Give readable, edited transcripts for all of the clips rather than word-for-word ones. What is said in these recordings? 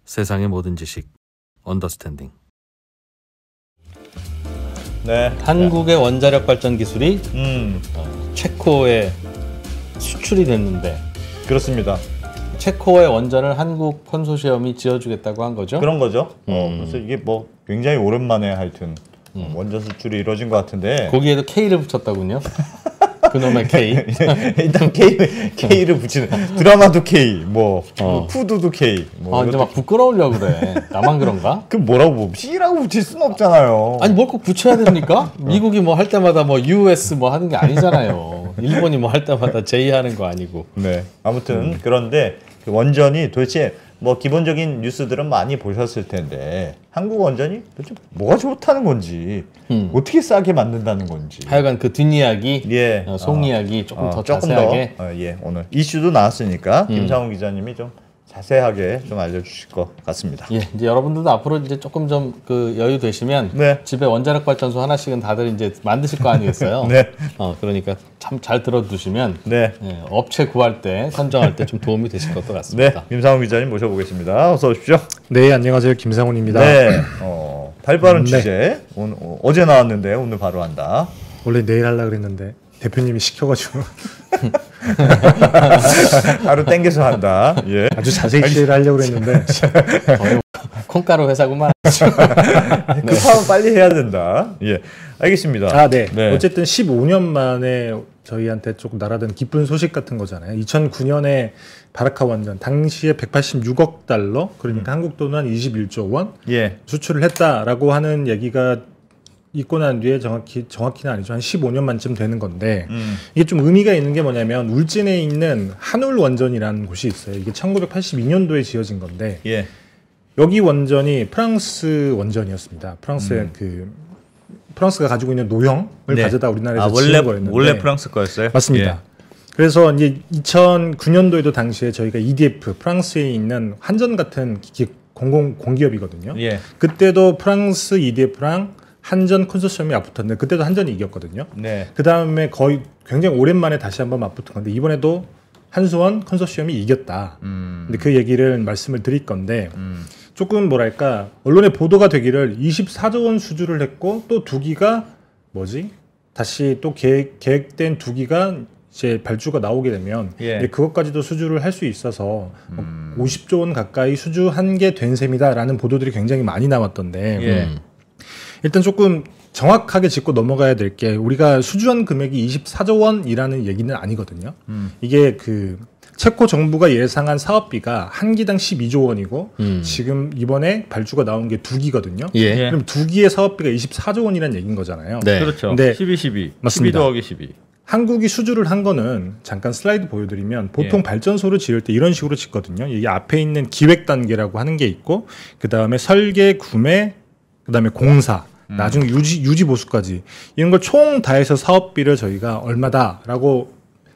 세상의 모든 지식 언더스탠딩. 네. 한국의 원자력 발전 기술이 체코에 수출이 됐는데, 그렇습니다. 체코의 원전을 한국 컨소시엄이 지어주겠다고 한 거죠? 그런 거죠. 그래서 이게 뭐 굉장히 오랜만에 하여튼 원전 수출이 이루어진 것 같은데 거기에도 K를 붙였다군요. 그놈의 K. 일단 K를 붙이는 드라마도 K, 뭐 푸드도 K. 뭐 이제 막 부끄러우려고 그래. 나만 그런가? 그 뭐라고 뭐 C라고 붙일 수는 없잖아요. 아니 뭘 꼭 붙여야 됩니까? 미국이 뭐 할 때마다 뭐 US 뭐 하는 게 아니잖아요. 일본이 뭐 할 때마다 J 하는 거 아니고. 네. 아무튼 그런데 그 원전이 도대체 뭐 기본적인 뉴스들은 많이 보셨을 텐데 한국 원전이 도대체 뭐가 좋다는 건지 어떻게 싸게 만든다는 건지 하여간 그 뒷이야기, 예. 속이야기 조금 더 자세하게 예. 오늘 이슈도 나왔으니까 김상훈 기자님이 좀 자세하게 좀 알려주실 것 같습니다. 예, 이제 여러분들도 앞으로 이제 조금 좀 그 여유 되시면 네. 집에 원자력 발전소 하나씩은 다들 이제 만드실 거 아니겠어요? 네. 그러니까 참 잘 들어두시면 네. 예, 업체 구할 때 선정할 때 좀 도움이 되실 것도 네. 같습니다. 김상훈 기자님 모셔보겠습니다. 어서 오십시오. 네, 안녕하세요. 김상훈입니다. 네. 발빠른 취재. 어제 나왔는데 오늘 바로 한다. 원래 내일 하려고 그랬는데 대표님이 시켜가지고 하루 땡겨서 한다. 예. 아주 자세히 취재를 하려고 그랬는데 콩가루 회사구만. 급하면 빨리 해야 된다. 예. 알겠습니다. 네. 네. 어쨌든 15년 만에 저희한테 조금 날아든 기쁜 소식 같은 거잖아요. 2009년에 바라카 원전 당시에 186억 달러, 그러니까 한국 돈은 한 21조 원 예. 수출을 했다라고 하는 얘기가 있고 난 뒤에 정확히는 아니죠. 한 15년 만쯤 되는 건데 이게 좀 의미가 있는 게 뭐냐면 울진에 있는 한울 원전이라는 곳이 있어요. 이게 1982년도에 지어진 건데 예. 여기 원전이 프랑스 원전이었습니다. 프랑스가 가지고 있는 노형을 네. 가져다 우리나라에서 지은 거였는데 원래 프랑스 거였어요? 맞습니다. 예. 그래서 이제 2009년도에도 당시에 저희가 EDF 프랑스에 있는 한전 같은 공기업이거든요. 예. 그때도 프랑스 EDF랑 한전 컨소시엄이 맞붙었는데 그때도 한전이 이겼거든요. 네. 그 다음에 거의 굉장히 오랜만에 다시 한번 맞붙은 건데 이번에도 한수원 컨소시엄이 이겼다. 근데 그 얘기를 말씀을 드릴 건데 조금 뭐랄까 언론에 보도가 되기를 24조 원 수주를 했고 또 두 기가 다시 또 계획된 두 기가 이제 발주가 나오게 되면 예. 그것까지도 수주를 할 수 있어서 50조 원 가까이 수주한 게 된 셈이다라는 보도들이 굉장히 많이 나왔던데 예. 일단 조금 정확하게 짚고 넘어가야 될 게 우리가 수주한 금액이 24조 원이라는 얘기는 아니거든요. 이게 그 체코 정부가 예상한 사업비가 한 기당 12조 원이고 지금 이번에 발주가 나온 게 두 기거든요. 예. 그럼 두 기의 사업비가 24조 원이라는 얘기인 거잖아요. 네. 그렇죠. 근데 12 맞습니다. 더하기 12. 한국이 수주를 한 거는 잠깐 슬라이드 보여드리면 보통 발전소를 지을 때 이런 식으로 짓거든요. 이게 앞에 있는 기획 단계라고 하는 게 있고 그 다음에 설계, 구매, 그 다음에 공사, 나중에 유지 보수까지 이런 걸 총 다 해서 사업비를 저희가 얼마다라고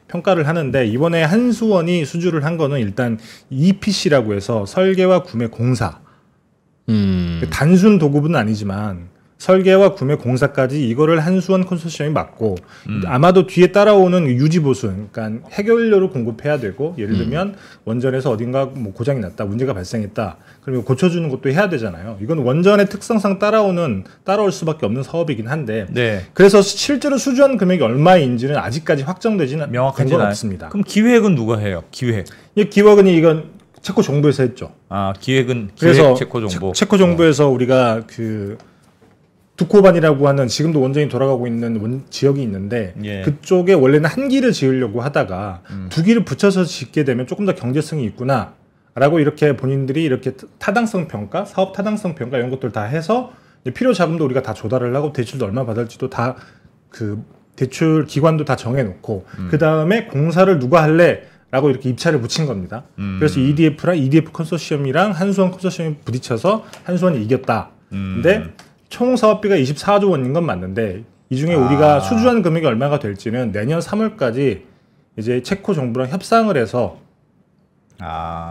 평가를 하는데 이번에 한수원이 수주를 한 거는 일단 EPC라고 해서 설계와 구매 공사 단순 도급은 아니지만 설계와 구매 공사까지 이거를 한수원 컨소시엄이 맡고 아마도 뒤에 따라오는 유지 보수, 그러니까 해결료를 공급해야 되고 예를 들면 원전에서 어딘가 뭐 고장이 났다, 문제가 발생했다, 그러면 고쳐주는 것도 해야 되잖아요. 이건 원전의 특성상 따라올 수밖에 없는 사업이긴 한데 네. 그래서 실제로 수주한 금액이 얼마인지는 아직까지 확정되지는 명확하지 건 없습니다. 그럼 기획은 누가 해요? 기획. 이 기획은 이건 체코 정부에서 했죠. 기획은 그래서 체코 정부. 체코 정부에서 우리가 그 두코반이라고 하는 지금도 원전이 돌아가고 있는 지역이 있는데 예. 그쪽에 원래는 한 기를 지으려고 하다가 두 기를 붙여서 짓게 되면 조금 더 경제성이 있구나라고 이렇게 본인들이 이렇게 타당성 평가, 사업 타당성 평가 이런 것들 다 해서 필요 자금도 우리가 다 조달을 하고 대출도 얼마 받을지도 다 그 대출 기관도 다 정해놓고 그 다음에 공사를 누가 할래? 라고 이렇게 입찰을 붙인 겁니다. 그래서 EDF랑 EDF 컨소시엄이랑 한수원 컨소시엄이 부딪혀서 한수원이 이겼다. 근데 총 사업비가 24조 원인 건 맞는데 이 중에 우리가 수주한 금액이 얼마가 될지는 내년 3월까지 이제 체코 정부랑 협상을 해서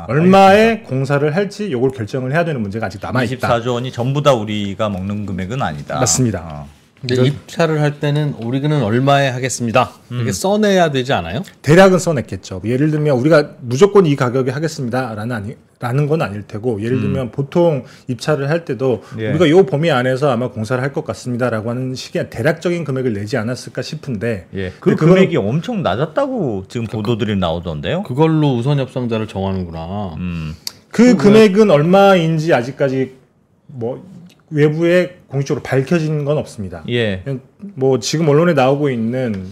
얼마의 알겠습니다. 공사를 할지 이걸 결정을 해야 되는 문제가 아직 남아있다. 24조 원이 전부 다 우리가 먹는 금액은 아니다. 맞습니다. 근데 입찰을 할 때는 우리는 얼마에 하겠습니다. 이렇게 써내야 되지 않아요? 대략은 써냈겠죠. 예를 들면 우리가 무조건 이 가격에 하겠습니다라는 라는 건 아닐 테고 예를 들면 보통 입찰을 할 때도 예. 우리가 요 범위 안에서 아마 공사를 할 것 같습니다라고 하는 식의 대략적인 금액을 내지 않았을까 싶은데 예. 그 금액이 엄청 낮았다고 지금 보도들이 나오던데요. 그걸로 우선 협상자를 정하는구나. 그 금액은 얼마인지 아직까지 뭐 외부에 공식적으로 밝혀진 건 없습니다. 예. 뭐 지금 언론에 나오고 있는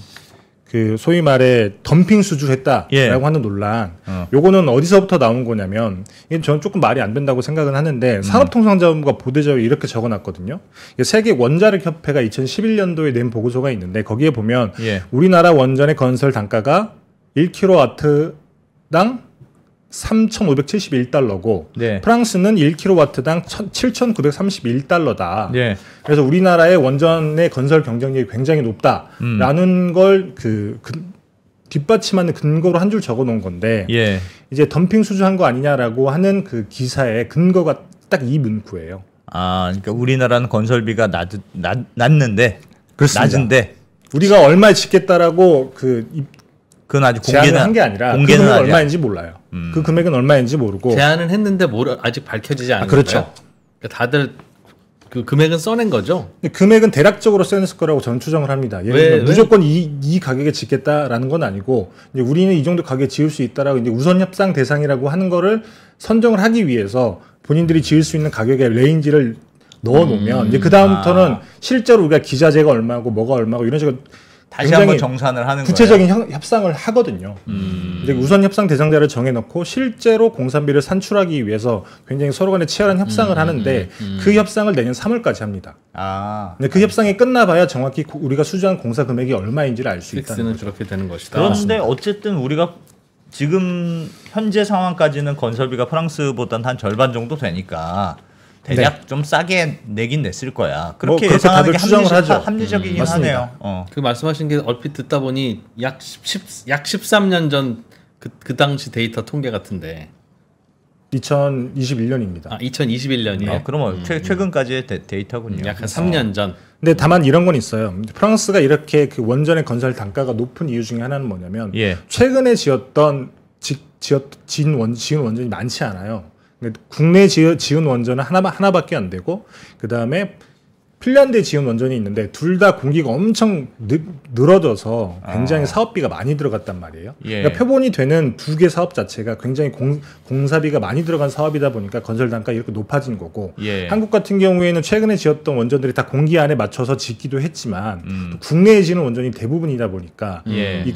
그 소위 말해 덤핑 수주를 했다라고 예. 하는 논란, 요거는 어디서부터 나온 거냐면 이게 저는 조금 말이 안 된다고 생각은 하는데 산업통상자원부가 보도자료에 이렇게 적어놨거든요. 세계 원자력 협회가 2011년도에 낸 보고서가 있는데 거기에 보면 예. 우리나라 원전의 건설 단가가 1kW당 3,571달러고 네. 프랑스는 1kW당 7,931달러다. 예. 그래서 우리나라의 원전의 건설 경쟁력이 굉장히 높다라는 걸 뒷받침하는 근거로 한 줄 적어 놓은 건데 예. 이제 덤핑 수주한 거 아니냐라고 하는 그 기사의 근거가 딱 이 문구예요. 아, 그러니까 우리나라는 건설비가 낮는데 그렇습니다. 낮은데 우리가 얼마에 짓겠다라고 그건 아직 제안을 공개는 한 게 아니라 그 공개는 금액은 아직 얼마인지 몰라요. 그 금액은 얼마인지 모르고 제안은 했는데 아직 밝혀지지 않은 그렇죠. 거예요. 그러니까 다들 그 금액은 써낸 거죠. 금액은 대략적으로 써냈을 거라고 저는 추정을 합니다. 예를 들면 무조건 이 가격에 짓겠다라는 건 아니고 이제 우리는 이 정도 가격에 지을 수 있다라고 이제 우선 협상 대상이라고 하는 거를 선정을 하기 위해서 본인들이 지을 수 있는 가격의 레인지를 넣어놓으면 이제 그 다음부터는 실제로 우리가 기자재가 얼마고 뭐가 얼마고 이런 식으로 다시 한번 정산을 하는 구체적인 협상을 하거든요. 이제 우선 협상 대상자를 정해놓고 실제로 공사비를 산출하기 위해서 굉장히 서로 간에 치열한 협상을 하는데 그 협상을 내년 3월까지 합니다. 아. 근데 그 협상이 끝나봐야 정확히 우리가 수주한 공사 금액이 얼마인지를 알 수 있다는 픽스는 거죠. 저렇게 되는 것이다. 그런데 어쨌든 우리가 지금 현재 상황까지는 건설비가 프랑스보다는 한 절반 정도 되니까 대략 좀 싸게 내긴 냈을 거야. 그렇게 그렇게 예상하는 다들 게 추정을 하죠. 합리적이긴 맞습니다. 하네요. 그 말씀하신 게 얼핏 듣다 보니 약 13년 전 그 당시 데이터 통계 같은데 2021년입니다. 2021년이에요. 그러면 최근까지의 데이터군요. 약 한 3년 전. 근데 다만 이런 건 있어요. 프랑스가 이렇게 그 원전의 건설 단가가 높은 이유 중에 하나는 뭐냐면 예. 최근에 지은 원전이 많지 않아요. 국내 지은 원전은 하나밖에 안 되고 그 다음에 핀란드에 지은 원전이 있는데 둘 다 공기가 엄청 늘어져서 굉장히 사업비가 많이 들어갔단 말이에요. 예. 그러니까 표본이 되는 두 개 사업 자체가 굉장히 공사비가 많이 들어간 사업이다 보니까 건설 단가가 이렇게 높아진 거고 예. 한국 같은 경우에는 최근에 지었던 원전들이 다 공기 안에 맞춰서 짓기도 했지만 또 국내에 지는 원전이 대부분이다 보니까 예. 이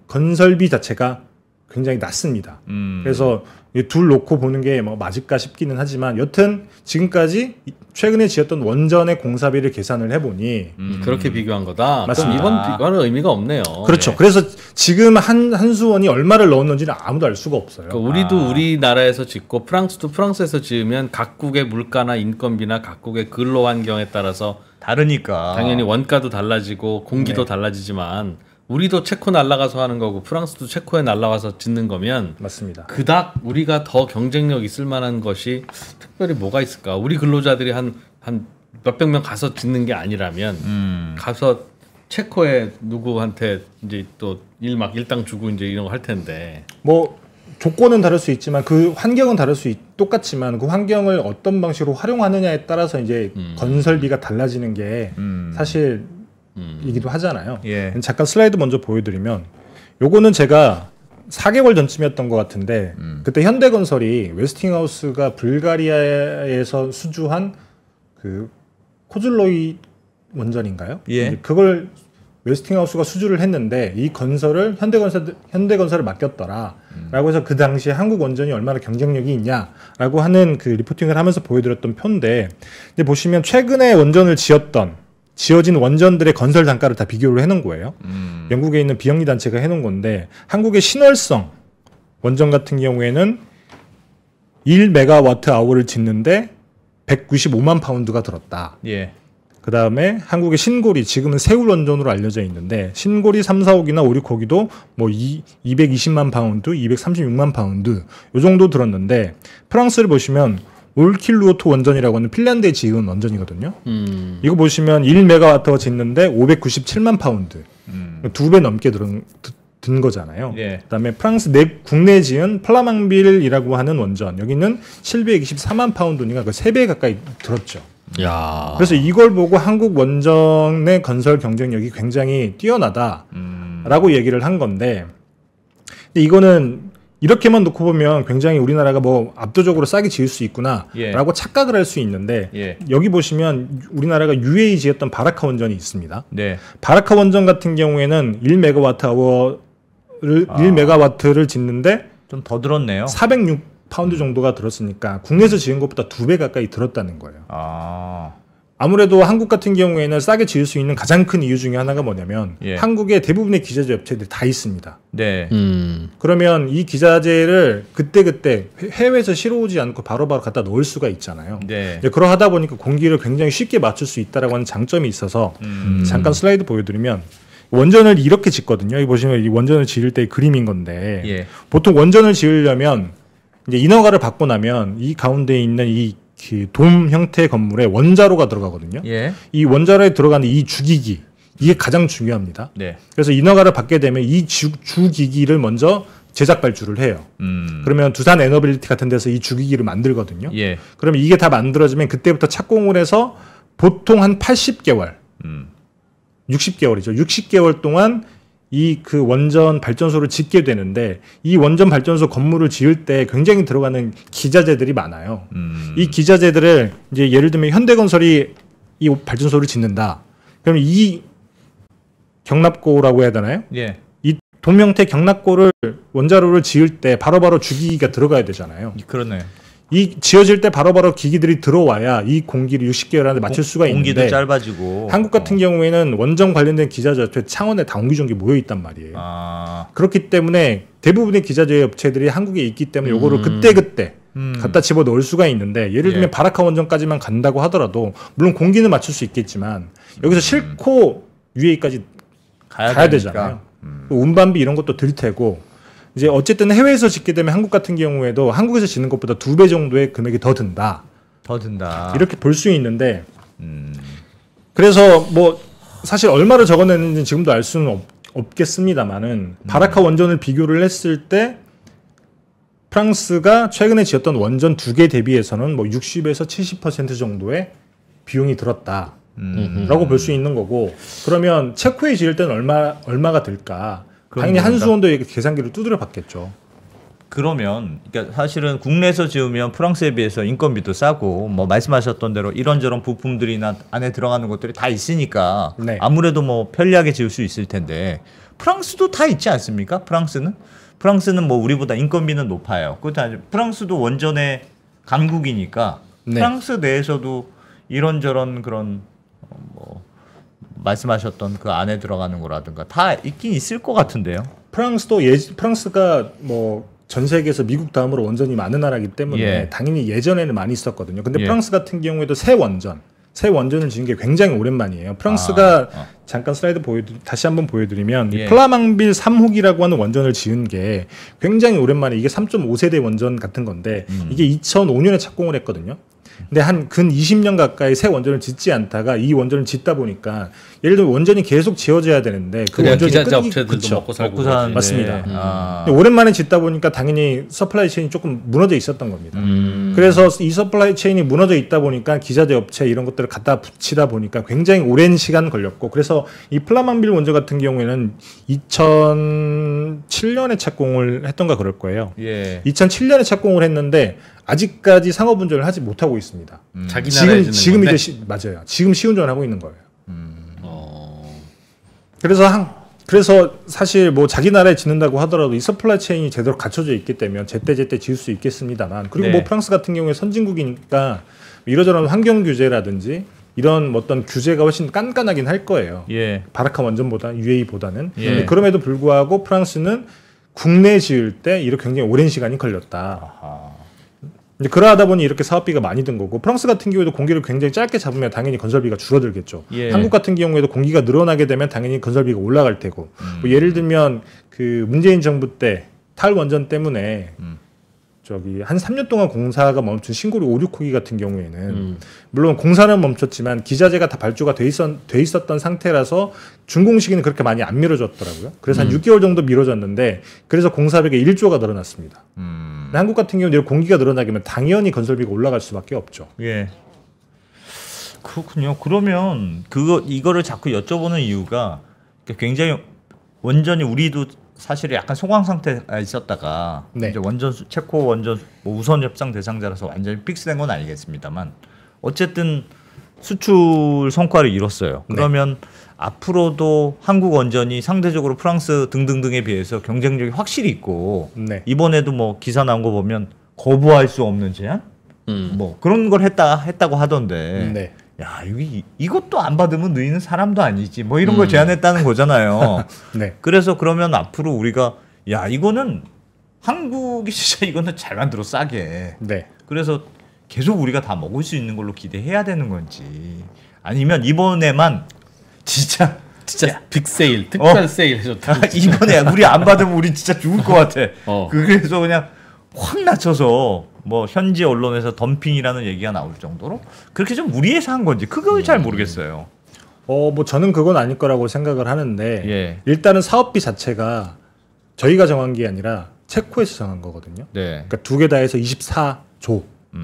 건설비 자체가 굉장히 낮습니다. 그래서 이 둘 놓고 보는 게 뭐 맞을까 싶기는 하지만 여튼 지금까지 최근에 지었던 원전의 공사비를 계산을 해보니 그렇게 비교한 거다. 맞습니다. 그럼 이번 비교는 의미가 없네요. 그렇죠. 그래서 지금 한수원이 얼마를 넣었는지는 아무도 알 수가 없어요. 그러니까 우리도 우리나라에서 짓고 프랑스도 프랑스에서 지으면 각국의 물가나 인건비나 각국의 근로 환경에 따라서 다르니까 당연히 원가도 달라지고 공기도 달라지지만 우리도 체코 날아가서 하는 거고 프랑스도 체코에 날아가서 짓는 거면 맞습니다. 그닥 우리가 더 경쟁력 있을 만한 것이 특별히 뭐가 있을까? 우리 근로자들이 한 몇백 명 가서 짓는 게 아니라면 가서 체코에 누구한테 이제 또 일당 주고 이제 이런 거 할 텐데 뭐 조건은 다를 수 있지만 그 환경은 똑같지만 그 환경을 어떤 방식으로 활용하느냐에 따라서 이제 건설비가 달라지는 게 사실 이기도 하잖아요. 예. 잠깐 슬라이드 먼저 보여드리면 요거는 제가 4개월 전쯤이었던 것 같은데 그때 현대건설이 웨스팅하우스가 불가리아에서 수주한 그 코즐로이 원전인가요? 예. 그걸 웨스팅하우스가 수주를 했는데 이 건설을 현대건설에 맡겼더라라고 해서 그 당시에 한국 원전이 얼마나 경쟁력이 있냐라고 하는 그 리포팅을 하면서 보여드렸던 표인데 근데 보시면 최근에 원전을 지어진 원전들의 건설 단가를 다 비교를 해놓은 거예요. 영국에 있는 비영리 단체가 해놓은 건데 한국의 신월성 원전 같은 경우에는 1메가와트/아워를 짓는데 195만 파운드가 들었다. 예. 그 다음에 한국의 신고리, 지금은 세울 원전으로 알려져 있는데 신고리 3, 4, 5기나 5, 6호기도 뭐 220만 파운드, 236만 파운드 요 정도 들었는데 프랑스를 보시면 올킬루오토 원전이라고 하는 핀란드에 지은 원전이거든요. 이거 보시면 1메가와트가 짓는데 597만 파운드. 2배 넘게 든 거잖아요. 예. 그다음에 프랑스 국내 지은 플라망빌이라고 하는 원전 여기는 724만 파운드니까 그 3배 가까이 들었죠. 야. 그래서 이걸 보고 한국 원전의 건설 경쟁력이 굉장히 뛰어나다라고 얘기를 한 건데 근데 이거는 이렇게만 놓고 보면 굉장히 우리나라가 뭐 압도적으로 싸게 지을 수 있구나라고 예. 착각을 할 수 있는데 예. 여기 보시면 우리나라가 UAE 지었던 바라카 원전이 있습니다. 네. 바라카 원전 같은 경우에는 1메가와트를 짓는데 좀 더 들었네요. 406 파운드 정도가 들었으니까 국내에서 지은 것보다 2배 가까이 들었다는 거예요. 아. 아무래도 한국 같은 경우에는 싸게 지을 수 있는 가장 큰 이유 중에 하나가 뭐냐면 예. 한국에 대부분의 기자재 업체들이 다 있습니다. 네. 그러면 이 기자재를 그때그때 해외에서 실어오지 않고 바로바로 갖다 넣을 수가 있잖아요. 네. 이제 그러하다 보니까 공기를 굉장히 쉽게 맞출 수 있다라고 하는 장점이 있어서 잠깐 슬라이드 보여드리면 원전을 이렇게 짓거든요. 여기 보시면 이 원전을 지을 때의 그림인 건데 예. 보통 원전을 지으려면 이제 인허가를 받고 나면 이 가운데 있는 이 돔 형태의 건물에 원자로가 들어가거든요. 예. 이 원자로에 들어가는 이 주기기 이게 가장 중요합니다. 네. 그래서 인허가를 받게 되면 이 주기기를 먼저 제작 발주를 해요. 그러면 두산 에너빌리티 같은 데서 이 주기기를 만들거든요. 예. 그러면 이게 다 만들어지면 그때부터 착공을 해서 보통 한 80개월, 60개월이죠. 60개월 동안 이 그 원전 발전소를 짓게 되는데 이 원전 발전소 건물을 지을 때 굉장히 들어가는 기자재들이 많아요. 이 기자재들을 이제 예를 들면 현대건설이 이 발전소를 짓는다. 그럼 이 경납고라고 해야 되나요? 예. 이 동명태 경납고를 원자로를 지을 때 바로바로 주기기가 들어가야 되잖아요. 그러네. 이 지어질 때 바로바로 기기들이 들어와야 이 공기를 60개월 안에 맞출 수가 공기도 있는데 짧아지고 한국 같은 경우에는 원전 관련된 기자재 창원에 다 옹기종기 모여 있단 말이에요. 아. 그렇기 때문에 대부분의 기자재 업체들이 한국에 있기 때문에 요거를 그때그때 갖다 집어 넣을 수가 있는데 예를 들면 예. 바라카 원전까지만 간다고 하더라도 물론 공기는 맞출 수 있겠지만 여기서 싣고 UAE까지 가야 되잖아요. 운반비 이런 것도 들 테고 이제 어쨌든 해외에서 짓게 되면 한국 같은 경우에도 한국에서 짓는 것보다 2배 정도의 금액이 더 든다. 더 든다. 이렇게 볼 수 있는데 그래서 뭐 사실 얼마를 적어냈는지 지금도 알 수는 없겠습니다만은 바라카 원전을 비교를 했을 때 프랑스가 최근에 지었던 원전 2개 대비해서는 뭐 60에서 70% 정도의 비용이 들었다라고 볼 수 있는 거고 그러면 체코에 지을 때는 얼마가 들까? 당연히 한수원도 계산기를 두드려 봤겠죠. 그러면 그러니까 사실은 국내에서 지으면 프랑스에 비해서 인건비도 싸고 뭐 말씀하셨던 대로 이런저런 부품들이나 안에 들어가는 것들이 다 있으니까 네. 아무래도 뭐 편리하게 지을 수 있을 텐데 프랑스도 다 있지 않습니까? 프랑스는 뭐 우리보다 인건비는 높아요. 그것도 아니고 프랑스도 원전의 강국이니까 네. 프랑스 내에서도 이런저런 그런 뭐 말씀하셨던 그 안에 들어가는 거라든가 다 있긴 있을 것 같은데요. 프랑스가 뭐 전 세계에서 미국 다음으로 원전이 많은 나라이기 때문에 예. 당연히 예전에는 많이 있었거든요. 근데 예. 프랑스 같은 경우에도 새 원전을 지은 게 굉장히 오랜만이에요. 프랑스가 잠깐 슬라이드 다시 한번 보여드리면 예. 이 플라망빌 3호기라고 하는 원전을 지은 게 굉장히 오랜만에 이게 3.5세대 원전 같은 건데 이게 2005년에 착공을 했거든요. 근데 한 근 20년 가까이 새 원전을 짓지 않다가 이 원전을 짓다 보니까 예를 들면 원전이 계속 지어져야 되는데 그 그래야 원전이 기자재 끊기 업체들도 그쵸. 먹고 살고 먹고 그러지. 사는데. 맞습니다. 아. 근데 오랜만에 짓다 보니까 당연히 서플라이 체인이 조금 무너져 있었던 겁니다. 그래서 이 서플라이 체인이 무너져 있다 보니까 기자재 업체 이런 것들을 갖다 붙이다 보니까 굉장히 오랜 시간 걸렸고 그래서 이 플라망빌 원전 같은 경우에는 2007년에 착공을 했던가 그럴 거예요. 예. 2007년에 착공을 했는데 아직까지 상업 운전을 하지 못하고 있습니다. 자기 나라에 짓는 지금 건데. 이제 맞아요. 지금 시운전을 하고 있는 거예요. 어. 그래서 사실 뭐 자기 나라에 짓는다고 하더라도 이 서플라이 체인이 제대로 갖춰져 있기 때문에 제때 지을 수 있겠습니다만 그리고 네. 뭐 프랑스 같은 경우에 선진국이니까 이러저런 환경 규제라든지 이런 어떤 규제가 훨씬 깐깐하긴 할 거예요. 예. 바라카 원전보다 UAE보다는. 예. 근데 그럼에도 불구하고 프랑스는 국내에 지을 때 이렇게 굉장히 오랜 시간이 걸렸다. 이제 그러하다 보니 이렇게 사업비가 많이 든 거고 프랑스 같은 경우에도 공기를 굉장히 짧게 잡으면 당연히 건설비가 줄어들겠죠. 예. 한국 같은 경우에도 공기가 늘어나게 되면 당연히 건설비가 올라갈 테고 뭐 예를 들면 그 문재인 정부 때 탈원전 때문에 저기 한 3년 동안 공사가 멈춘 신고리 5, 6호기 같은 경우에는 물론 공사는 멈췄지만 기자재가 다 발주가 돼 있었던 상태라서 준공 시기는 그렇게 많이 안 미뤄졌더라고요. 그래서 한 6개월 정도 미뤄졌는데 그래서 공사비가 1조가 늘어났습니다. 근데 한국 같은 경우는 공기가 늘어나게 되면 당연히 건설비가 올라갈 수밖에 없죠. 예. 그렇군요. 그러면 이거를 자꾸 여쭤보는 이유가 굉장히 원전이 우리도 사실 약간 소강 상태에 있었다가 네. 이제 체코 원전 뭐 우선 협상 대상자라서 완전히 픽스된 건 아니겠습니다만 어쨌든 수출 성과를 이뤘어요. 그러면 앞으로도 한국 원전이 상대적으로 프랑스 등등등에 비해서 경쟁력이 확실히 있고 이번에도 뭐 기사 나온 거 보면 거부할 수 없는 제한 뭐 그런 걸 했다고 하던데 야 이것도 안 받으면 너희는 사람도 아니지 뭐 이런 걸 제안했다는 거잖아요. 그래서 그러면 앞으로 우리가 야 이거는 한국이 진짜 이거는 잘 만들어 싸게 그래서 계속 우리가 다 먹을 수 있는 걸로 기대해야 되는 건지 아니면 이번에만 진짜 빅세일 특별 세일 해줬다. 이번에 우리 안 받으면 우리 진짜 죽을 것 같아. 그래서 그냥 확 낮춰서 뭐 현지 언론에서 덤핑이라는 얘기가 나올 정도로 그렇게 좀 무리해서 한 건지 그걸 잘 모르겠어요. 뭐 저는 그건 아닐 거라고 생각을 하는데 일단은 사업비 자체가 저희가 정한 게 아니라 체코에서 정한 거거든요. 그러니까 두 개 다 해서 24조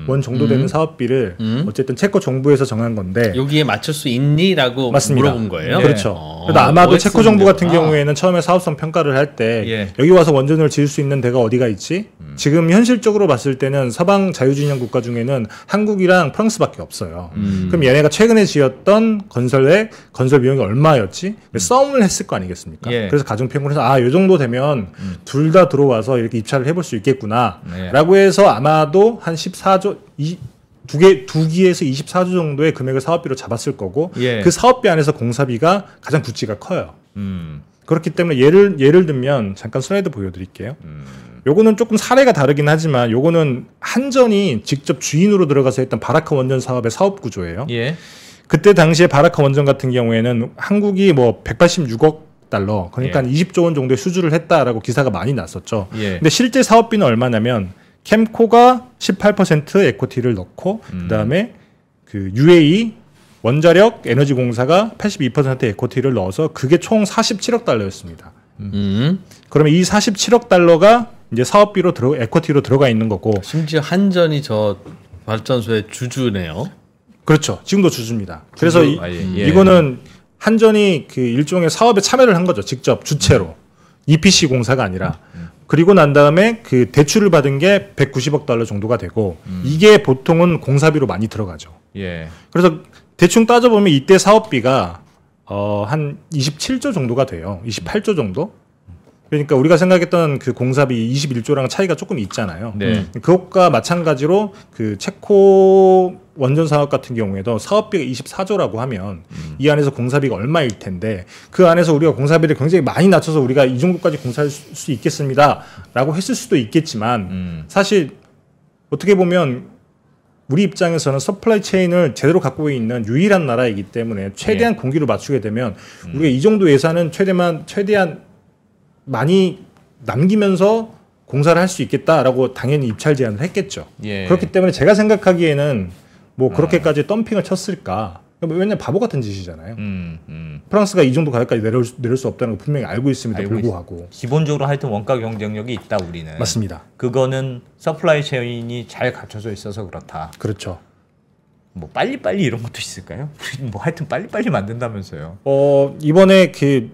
원 정도 되는 사업비를 어쨌든 체코 정부에서 정한 건데 여기에 맞출 수 있니?라고 물어본 거예요. 그렇죠. 그래서 아마도 체코 정부 같은 경우에는 처음에 사업성 평가를 할 때 여기 와서 원전을 지을 수 있는 데가 어디가 있지? 지금 현실적으로 봤을 때는 서방 자유진영 국가 중에는 한국이랑 프랑스밖에 없어요. 그럼 얘네가 최근에 지었던 건설 비용이 얼마였지? 싸움을 했을 거 아니겠습니까? 그래서 가중평균을 해서 이 정도 되면 둘 다 들어와서 이렇게 입찰을 해볼 수 있겠구나 라고 해서 아마도 한 14조 두 기에서 24조 정도의 금액을 사업비로 잡았을 거고 그 사업비 안에서 공사비가 가장 부치가 커요. 그렇기 때문에 예를 들면 잠깐 슬라이드 보여드릴게요. 요거는 조금 사례가 다르긴 하지만 요거는 한전이 직접 주인으로 들어가서 했던 바라카 원전 사업의 사업 구조예요. 그때 당시에 바라카 원전 같은 경우에는 한국이 뭐 186억 달러 그러니까 20조 원 정도의 수주를 했다라고 기사가 많이 났었죠. 근데 실제 사업비는 얼마냐면 캠코가 18% 에코티를 넣고 그다음에 그 UAE 원자력 에너지 공사가 82% 에코티를 넣어서 그게 총 47억 달러였습니다. 그러면 이 47억 달러가 이제 사업비로 에코티로 들어가 있는 거고 심지어 한전이 저 발전소의 주주네요. 그렇죠. 지금도 주주입니다. 그래서 이거는 한전이 그 일종의 사업에 참여를 한 거죠. 직접 주체로. EPC 공사가 아니라. 그리고 난 다음에 그 대출을 받은 게 190억 달러 정도가 되고 이게 보통은 공사비로 많이 들어가죠. 그래서 대충 따져보면 이때 사업비가 한 27조 정도가 돼요. 28조 정도? 그러니까 우리가 생각했던 그 공사비 21조랑 차이가 조금 있잖아요. 그것과 마찬가지로 그 체코 원전 사업 같은 경우에도 사업비가 24조라고 하면 이 안에서 공사비가 얼마일 텐데 그 안에서 우리가 공사비를 굉장히 많이 낮춰서 우리가 이 정도까지 공사할 수 있겠습니다라고 했을 수도 있겠지만 사실 어떻게 보면 우리 입장에서는 서플라이 체인을 제대로 갖고 있는 유일한 나라이기 때문에 최대한 공기를 맞추게 되면 우리가 이 정도 예산은 최대한 많이 남기면서 공사를 할 수 있겠다라고 당연히 입찰 제안을 했겠죠. 그렇기 때문에 제가 생각하기에는 뭐 그렇게까지 덤핑을 쳤을까? 왜냐면 바보 같은 짓이잖아요. 프랑스가 이 정도 가격까지 내릴 수 없다는 걸 분명히 알고 있음에도 불구하고 기본적으로 하여튼 원가 경쟁력이 있다 우리는. 맞습니다. 그거는 서플라이 체인이 잘 갖춰져 있어서 그렇다. 그렇죠. 뭐 빨리빨리 이런 것도 있을까요? 뭐 하여튼 빨리빨리 만든다면서요. 이번에 그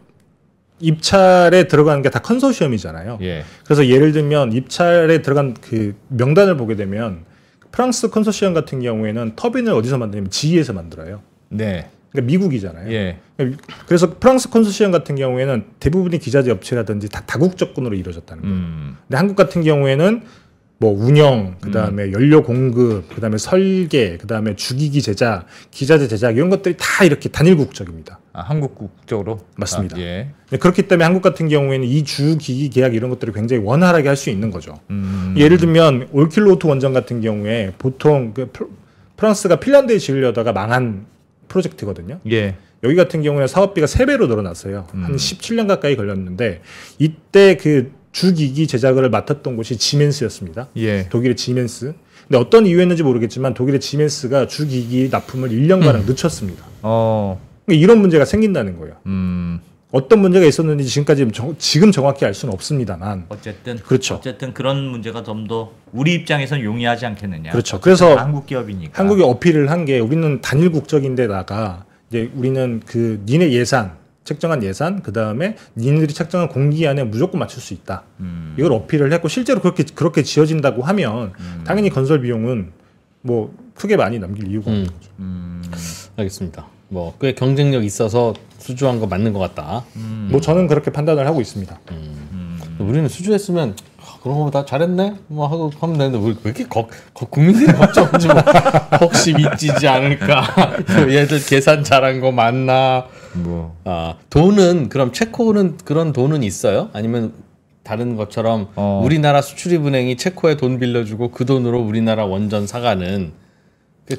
입찰에 들어가는 게 다 컨소시엄이잖아요. 그래서 예를 들면 입찰에 들어간 그 명단을 보게 되면 프랑스 컨소시엄 같은 경우에는 터빈을 어디서 만드냐면 GE에서 만들어요. 그러니까 미국이잖아요. 그래서 프랑스 컨소시엄 같은 경우에는 대부분의 기자재 업체라든지 다 다국 접근으로 이루어졌다는 거예요. 근데 한국 같은 경우에는 뭐 운영, 그다음에 연료 공급, 그다음에 설계, 그다음에 주기기 제작, 기자재 제작 이런 것들이 다 이렇게 단일 국적입니다. 한국 국적으로? 맞습니다. 그렇기 때문에 한국 같은 경우에는 이 주기기 계약 이런 것들을 굉장히 원활하게 할 수 있는 거죠. 예를 들면 올킬로트 원전 같은 경우에 보통 그 프랑스가 핀란드에 지으려다가 망한 프로젝트거든요. 여기 같은 경우에 사업비가 3배로 늘어났어요. 한 17년 가까이 걸렸는데 이때 그 주기기 제작을 맡았던 곳이 지멘스였습니다. 예. 독일의 지멘스. 근데 어떤 이유였는지 모르겠지만 독일의 지멘스가 주기기 납품을 1년가량 늦췄습니다. 그러니까 이런 문제가 생긴다는 거예요. 어떤 문제가 있었는지 지금 정확히 알 수는 없습니다만 어쨌든 그렇죠. 어쨌든 그런 문제가 좀 더 우리 입장에서는 용이하지 않겠느냐. 그렇죠. 그래서 한국 기업이니까 한국이 어필을 한 게 우리는 단일 국적인데다가 이제 우리는 그 니네 예산 책정한 예산 그 다음에 니네들이 책정한 공기안에 무조건 맞출 수 있다. 이걸 어필을 했고 실제로 그렇게 지어진다고 하면 당연히 건설 비용은 뭐 크게 많이 남길 이유가 없는 거죠. 알겠습니다. 뭐 꽤 경쟁력 있어서 수주한 거 맞는 것 같다. 뭐 저는 그렇게 판단을 하고 있습니다. 우리는 수주했으면 그런 거보다 잘했네 뭐 하고 하면 되는데 왜 이렇게 국민들이 걱정하지 뭐 혹시 미치지 않을까 얘들 계산 잘한 거 맞나 뭐 돈은 그럼 체코는 그런 돈은 있어요? 아니면 다른 것처럼 우리나라 수출입은행이 체코에 돈 빌려주고 그 돈으로 우리나라 원전 사가는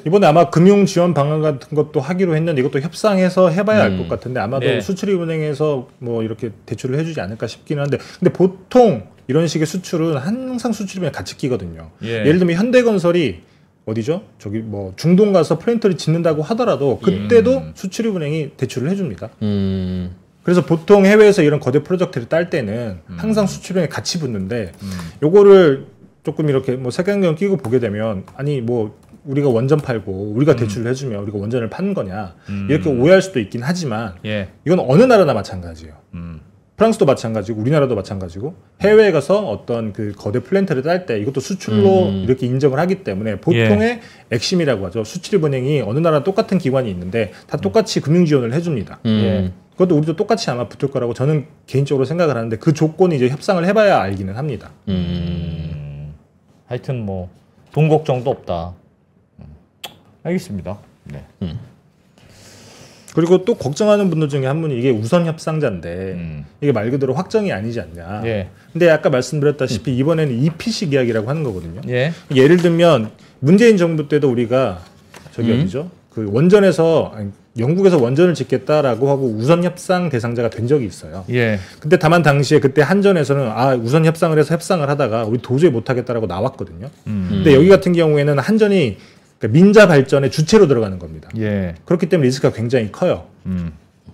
이번에 아마 금융 지원 방안 같은 것도 하기로 했는데 이것도 협상해서 해봐야 알 것 같은데 아마도 네. 수출입은행에서 뭐 이렇게 대출을 해주지 않을까 싶기는 한데 근데 보통 이런 식의 수출은 항상 수출입은행 같이 끼거든요. 예를 들면 현대건설이 어디죠? 저기 뭐 중동 가서 플랜트를 짓는다고 하더라도 그때도 수출입은행이 대출을 해줍니다. 그래서 보통 해외에서 이런 거대 프로젝트를 딸 때는 항상 수출입은행이 같이 붙는데 요거를 조금 이렇게 뭐 색안경 끼고 보게 되면 아니 뭐 우리가 원전 팔고 우리가 대출을 해주면 우리가 원전을 파는 거냐 이렇게 오해할 수도 있긴 하지만 이건 어느 나라나 마찬가지예요. 프랑스도 마찬가지고 우리나라도 마찬가지고 해외에 가서 어떤 그 거대 플랜트를 딸 때 이것도 수출로 이렇게 인정을 하기 때문에 보통의 액심이라고 하죠. 수출입은행이 어느 나라 똑같은 기관이 있는데 다 똑같이 금융 지원을 해줍니다. 그것도 우리도 똑같이 아마 붙을 거라고 저는 개인적으로 생각을 하는데 그 조건이 이제 협상을 해봐야 알기는 합니다. 하여튼 뭐 돈 걱정도 없다. 알겠습니다. 네. 그리고 또 걱정하는 분들 중에 한 분이 이게 우선 협상자인데 이게 말 그대로 확정이 아니지 않냐. 근데 아까 말씀드렸다시피 이번에는 EPC 계약이라고 하는 거거든요. 예를 들면 문재인 정부 때도 우리가 저기 어디죠? 그 원전에서 영국에서 원전을 짓겠다라고 하고 우선 협상 대상자가 된 적이 있어요. 근데 다만 당시에 그때 한전에서는 우선 협상을 해서 협상을 하다가 우리 도저히 못하겠다라고 나왔거든요. 근데 여기 같은 경우에는 한전이 민자 발전의 주체로 들어가는 겁니다. 그렇기 때문에 리스크가 굉장히 커요.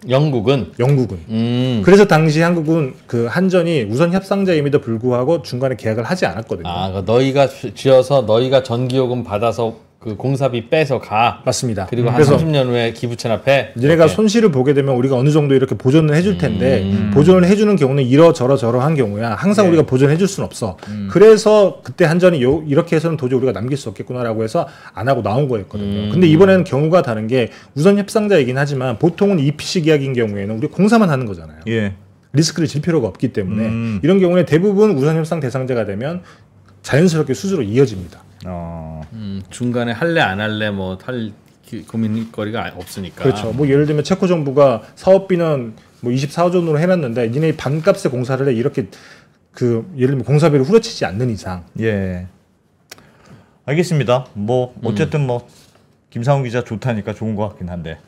영국은. 그래서 당시 한국은 그 한전이 우선 협상자임에도 불구하고 중간에 계약을 하지 않았거든요. 그러니까 너희가 지어서 너희가 전기요금 받아서 그 공사비 빼서 가. 맞습니다. 그리고 한 30년 후에 기부 체납해. 얘네가 손실을 보게 되면 우리가 어느 정도 이렇게 보존을 해줄 텐데 보존을 해주는 경우는 이러저러저러한 경우야. 항상 우리가 보존을 해줄 수는 없어. 그래서 그때 한전이 이렇게 해서는 도저히 우리가 남길 수 없겠구나라고 해서 안 하고 나온 거였거든요. 근데 이번에는 경우가 다른 게 우선 협상자이긴 하지만 보통은 EPC 계약인 경우에는 우리 공사만 하는 거잖아요. 리스크를 질 필요가 없기 때문에 이런 경우에 대부분 우선 협상 대상자가 되면 자연스럽게 수주로 이어집니다. 중간에 할래 안 할래 뭐 할 고민거리가 없으니까. 그렇죠. 뭐 예를 들면 체코 정부가 사업비는 뭐 24조 원으로 해놨는데 니네 반값에 공사를 해 이렇게 그 예를 들면 공사비를 후려치지 않는 이상. 알겠습니다. 뭐 어쨌든 뭐 김상훈 기자 좋다니까 좋은 것 같긴 한데.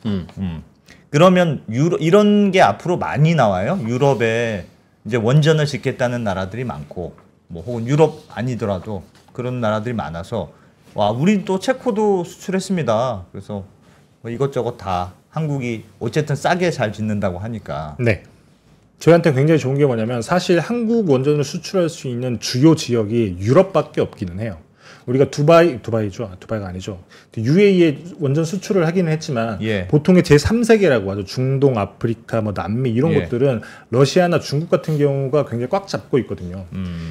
그러면 이런 게 앞으로 많이 나와요. 유럽에 이제 원전을 짓겠다는 나라들이 많고 뭐 혹은 유럽 아니더라도 그런 나라들이 많아서 와 우리 또 체코도 수출했습니다. 그래서 뭐 이것저것 다 한국이 어쨌든 싸게 잘 짓는다고 하니까. 네. 저희한테 굉장히 좋은 게 뭐냐면 사실 한국 원전을 수출할 수 있는 주요 지역이 유럽밖에 없기는 해요. 우리가 두바이가 아니죠. UAE에 원전 수출을 하기는 했지만 보통의 제3세계라고 하죠. 중동, 아프리카, 뭐 남미 이런 곳들은 러시아나 중국 같은 경우가 굉장히 꽉 잡고 있거든요.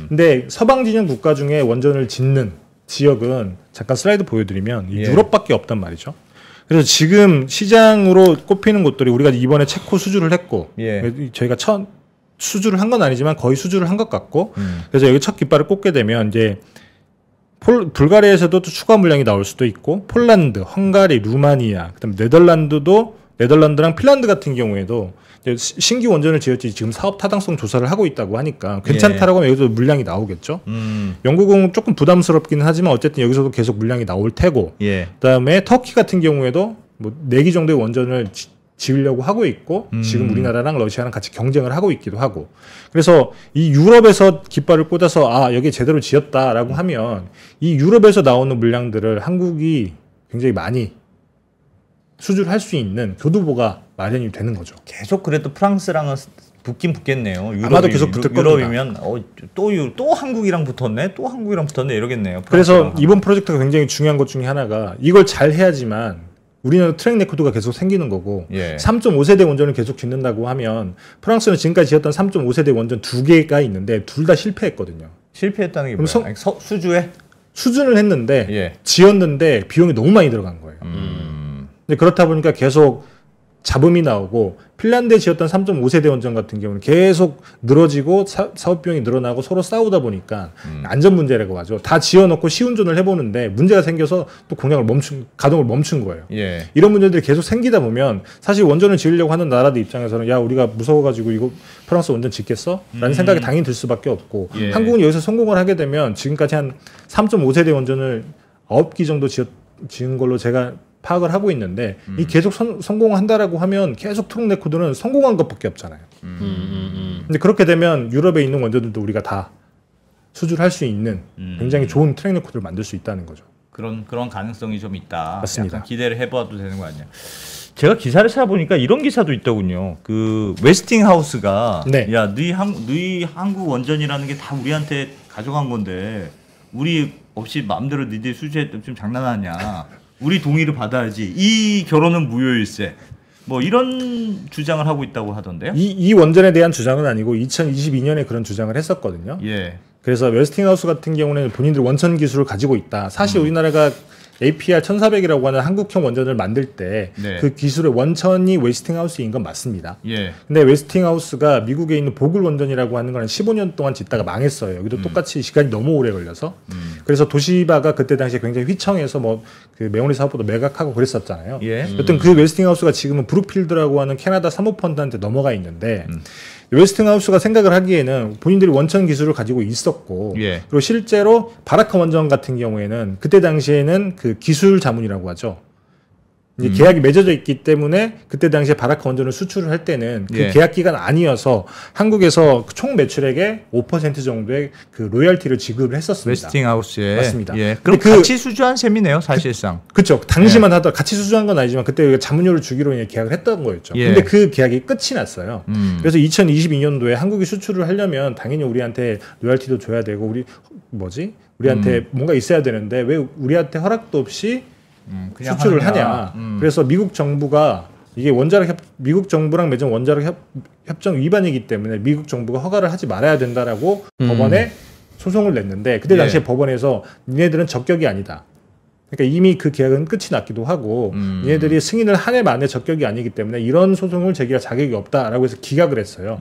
근데 서방 진영 국가 중에 원전을 짓는 지역은 잠깐 슬라이드 보여드리면 유럽밖에 없단 말이죠. 그래서 지금 시장으로 꼽히는 곳들이 우리가 이번에 체코 수주를 했고 저희가 첫 수주를 한 건 아니지만 거의 수주를 한 것 같고 그래서 여기 첫 깃발을 꽂게 되면 이제 불가리아에서도 또 추가 물량이 나올 수도 있고 폴란드, 헝가리, 루마니아, 그다음에 네덜란드랑 핀란드 같은 경우에도 이제 신규 원전을 지었지 지금 사업 타당성 조사를 하고 있다고 하니까 괜찮다라고 하면 여기서 물량이 나오겠죠. 영국은 조금 부담스럽기는 하지만 어쨌든 여기서도 계속 물량이 나올 테고 그다음에 터키 같은 경우에도 뭐 4기 정도의 원전을 지으려고 하고 있고 지금 우리나라랑 러시아랑 같이 경쟁을 하고 있기도 하고 그래서 이 유럽에서 깃발을 꽂아서 여기 제대로 지었다라고 하면 이 유럽에서 나오는 물량들을 한국이 굉장히 많이 수주할 수 있는 교두보가 마련이 되는 거죠. 계속 그래도 프랑스랑은 붙긴 붙겠네요. 아마도 계속 붙을 유럽이면 또 한국이랑 붙었네, 또 한국이랑 붙었네 이러겠네요. 그래서 이번 프로젝트가 굉장히 중요한 것 중에 하나가 이걸 잘 해야지만 우리나라 트랙 레코드가 계속 생기는 거고 3.5세대 원전을 계속 짓는다고 하면 프랑스는 지금까지 지었던 3.5세대 원전 2개가 있는데 둘 다 실패했거든요. 실패했다는 게 뭐야? 아니, 수주에? 수준을 했는데 지었는데 비용이 너무 많이 들어간 거예요. 근데 그렇다 보니까 계속 잡음이 나오고 핀란드에 지었던 3.5세대 원전 같은 경우는 계속 늘어지고 사업 비용이 늘어나고 서로 싸우다 보니까 안전 문제라고 하죠. 다 지어놓고 시운전을 해보는데 문제가 생겨서 또 가동을 멈춘 거예요. 이런 문제들이 계속 생기다 보면 사실 원전을 지으려고 하는 나라들 입장에서는 야 우리가 무서워가지고 이거 프랑스 원전 짓겠어? 라는 생각이 당연히 들 수밖에 없고 한국은 여기서 성공을 하게 되면 지금까지 한 3.5세대 원전을 9기 정도 지은 걸로 제가 파악을 하고 있는데 이 계속 성공한다라고 하면 계속 트랙 레코드는 성공한 것밖에 없잖아요. 근데 그렇게 되면 유럽에 있는 원전들도 우리가 다 수주를 할 수 있는 굉장히 좋은 트랙 레코드를 만들 수 있다는 거죠. 그런 가능성이 좀 있다. 맞습니다. 약간 기대를 해봐도 되는 거 아니야? 제가 기사를 찾아보니까 이런 기사도 있더군요. 그 웨스팅하우스가 야, 너희 한국 원전이라는 게 다 우리한테 가져간 건데 우리 없이 마음대로 니들 수주했던 좀 장난하냐? 우리 동의를 받아야지. 이 결혼은 무효일세. 뭐 이런 주장을 하고 있다고 하던데요. 이 원전에 대한 주장은 아니고 2022년에 그런 주장을 했었거든요. 그래서 웨스팅하우스 같은 경우는 본인들 원천 기술을 가지고 있다. 사실 우리나라가 APR 1400이라고 하는 한국형 원전을 만들 때 그 기술의 원천이 웨스팅하우스인 건 맞습니다. 근데 웨스팅하우스가 미국에 있는 보글 원전이라고 하는 거는 15년 동안 짓다가 망했어요. 여기도 똑같이 시간이 너무 오래 걸려서. 그래서 도시바가 그때 당시에 굉장히 휘청해서 뭐 그 메모리 사업부도 매각하고 그랬었잖아요. 여튼 그 웨스팅하우스가 지금은 브룩필드라고 하는 캐나다 사모펀드한테 넘어가 있는데 웨스팅하우스가 생각을 하기에는 본인들이 원천 기술을 가지고 있었고 그리고 실제로 바라카 원전 같은 경우에는 그때 당시에는 그 기술 자문이라고 하죠. 이제 계약이 맺어져 있기 때문에 그때 당시에 바라카 원전을 수출을 할 때는 그 계약 기간 아니어서 한국에서 총 매출액의 5% 정도의 그 로열티를 지급을 했었습니다. 웨스팅하우스에 맞습니다. 그럼 같이 수주한 셈이네요, 사실상. 그렇죠. 당시만 하다 같이 수주한 건 아니지만 그때 자문료를 주기로 계약을 했던 거였죠. 근데 그 계약이 끝이 났어요. 그래서 2022년도에 한국이 수출을 하려면 당연히 우리한테 로열티도 줘야 되고 우리한테 뭔가 있어야 되는데 왜 우리한테 허락도 없이 수출을 하냐. 그래서 미국 정부가 이게 미국 정부랑 맺은 원자력 협정 위반이기 때문에 미국 정부가 허가를 하지 말아야 된다라고 법원에 소송을 냈는데 그때 당시에 법원에서 니네들은 적격이 아니다. 그러니까 이미 그 계약은 끝이 났기도 하고 니네들이 승인을 한 해 만에 적격이 아니기 때문에 이런 소송을 제기할 자격이 없다라고 해서 기각을 했어요.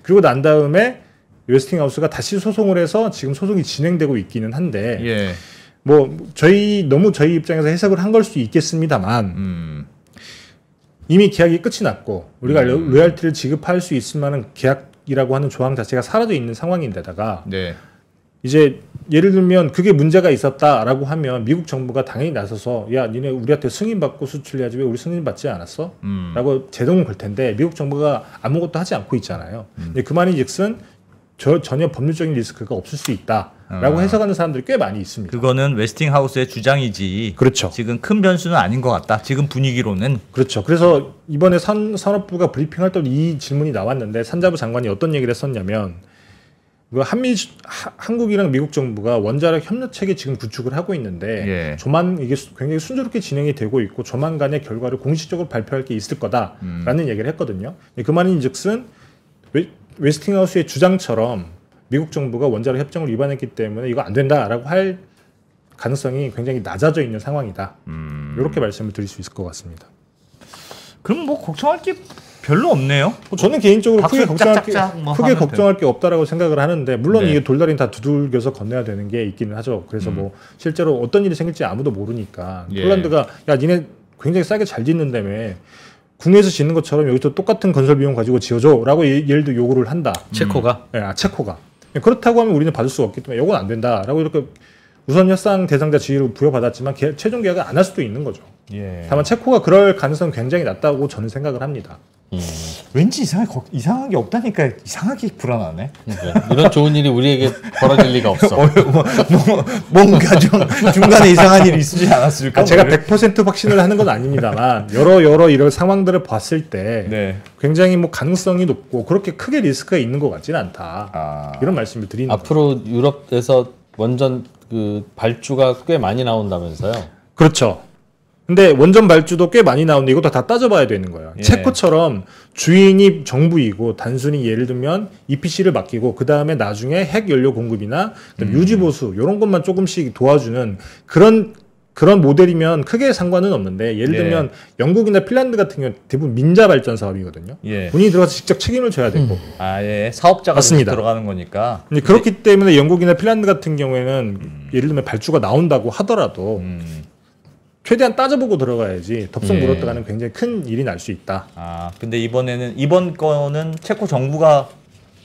그리고 난 다음에 웨스팅하우스가 다시 소송을 해서 지금 소송이 진행되고 있기는 한데 뭐 저희 입장에서 해석을 한 걸 수 있겠습니다만 이미 계약이 끝이 났고 우리가 로열티를 지급할 수 있을 만한 계약이라고 하는 조항 자체가 사라져 있는 상황인데다가 이제 예를 들면 그게 문제가 있었다라고 하면 미국 정부가 당연히 나서서 야 니네 우리한테 승인받고 수출해야지 왜 우리 승인받지 않았어? 라고 제동을 걸 텐데 미국 정부가 아무것도 하지 않고 있잖아요. 근데 그 말인즉슨 전혀 법률적인 리스크가 없을 수 있다라고 해석하는 사람들이 꽤 많이 있습니다. 그거는 웨스팅하우스의 주장이지. 그렇죠. 지금 큰 변수는 아닌 것 같다. 지금 분위기로는. 그렇죠. 그래서 이번에 산업부가 브리핑할 때 이 질문이 나왔는데 산자부 장관이 어떤 얘기를 했었냐면 한국이랑 미국 정부가 원자력 협력체계 지금 구축을 하고 있는데 조만 이게 굉장히 순조롭게 진행이 되고 있고 조만간의 결과를 공식적으로 발표할 게 있을 거다라는 얘기를 했거든요. 그 말인즉슨 웨스팅하우스의 주장처럼 미국 정부가 원자력 협정을 위반했기 때문에 이거 안 된다라고 할 가능성이 굉장히 낮아져 있는 상황이다. 이렇게 말씀을 드릴 수 있을 것 같습니다. 그럼 뭐 걱정할 게 별로 없네요. 저는 개인적으로 크게 걱정할 게 없다라고 생각을 하는데 물론 이게 돌다리는 다 두들겨서 건너야 되는 게 있기는 하죠. 그래서 뭐 실제로 어떤 일이 생길지 아무도 모르니까 폴란드가 야 니네 굉장히 싸게 잘 짓는다며 국내에서 짓는 것처럼 여기서 똑같은 건설 비용 가지고 지어줘라고 예를 들어 요구를 한다. 체코가? 체코가. 그렇다고 하면 우리는 받을 수가 없기 때문에 이건 안 된다라고 이렇게 우선 협상 대상자 지위를 부여받았지만 최종 계약을 안 할 수도 있는 거죠. 예. 다만 체코가 그럴 가능성이 굉장히 낮다고 저는 생각을 합니다. 왠지 이상한 게 없다니까 이상하게 불안하네. 그러니까 이런 좋은 일이 우리에게 벌어질 리가 없어. 뭔가 좀 중간에 이상한 일이 있지 않았을까? 제가 100% 확신을 하는 건 아닙니다만 여러 이런 상황들을 봤을 때 네. 굉장히 뭐 가능성이 높고 그렇게 크게 리스크가 있는 것 같지는 않다. 이런 말씀을 드리는 거예요. 앞으로 유럽에서 원전 그 발주가 꽤 많이 나온다면서요? 그렇죠. 근데 원전 발주도 꽤 많이 나오는데 이것도 다 따져봐야 되는 거예요. 예. 체코처럼 주인이 정부이고 단순히 예를 들면 EPC를 맡기고 그 다음에 나중에 핵 연료 공급이나 유지 보수 이런 것만 조금씩 도와주는 그런 모델이면 크게 상관은 없는데 예를 예. 들면 영국이나 핀란드 같은 경우는 대부분 민자 발전 사업이거든요. 예. 본인이 들어가서 직접 책임을 져야 되고. 예. 사업자가 맞습니다. 들어가는 거니까. 근데 그렇기 때문에 영국이나 핀란드 같은 경우에는 예를 들면 발주가 나온다고 하더라도 최대한 따져보고 들어가야지 덥석 예. 물었다가는 굉장히 큰 일이 날 수 있다. 근데 이번 거는 체코 정부가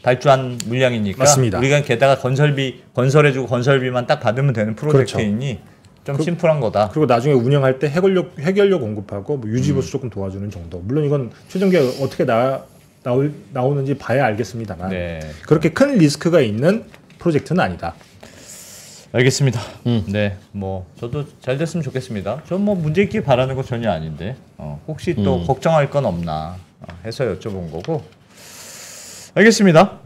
발주한 물량이니까 맞습니다. 우리가 게다가 건설해주고 건설비만 딱 받으면 되는 프로젝트이니 좀 심플한 거다. 그리고 나중에 운영할 때 핵연료 공급하고 뭐 유지보수 조금 도와주는 정도. 물론 이건 최종계 어떻게 나오는지 봐야 알겠습니다만 네. 그렇게 큰 리스크가 있는 프로젝트는 아니다. 알겠습니다. 네, 뭐 저도 잘 됐으면 좋겠습니다. 전 뭐 문제 있길 바라는 거 전혀 아닌데 혹시 또 걱정할 건 없나 해서 여쭤본 거고. 알겠습니다.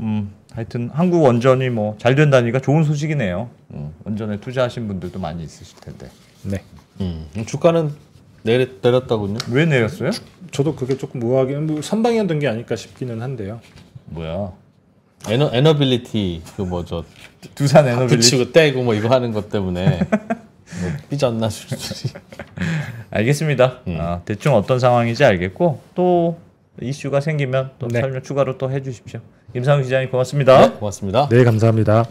하여튼 한국 원전이 뭐 잘 된다니까 좋은 소식이네요. 원전에 투자하신 분들도 많이 있으실 텐데. 네. 주가는 내렸다군요. 왜 내렸어요? 저도 그게 조금 우아하게 선방이었던 게 아닐까 싶기는 한데요. 뭐야? 에너빌리티 그 뭐죠? 두산 에너빌리티. 붙이고 떼고 뭐 이거 하는 것 때문에 뭐 삐졌나 싶지. 알겠습니다. 대충 어떤 상황인지 알겠고 또 이슈가 생기면 또 네. 설명 추가로 또 해주십시오. 김상훈 기자님 고맙습니다. 네, 고맙습니다. 네, 감사합니다.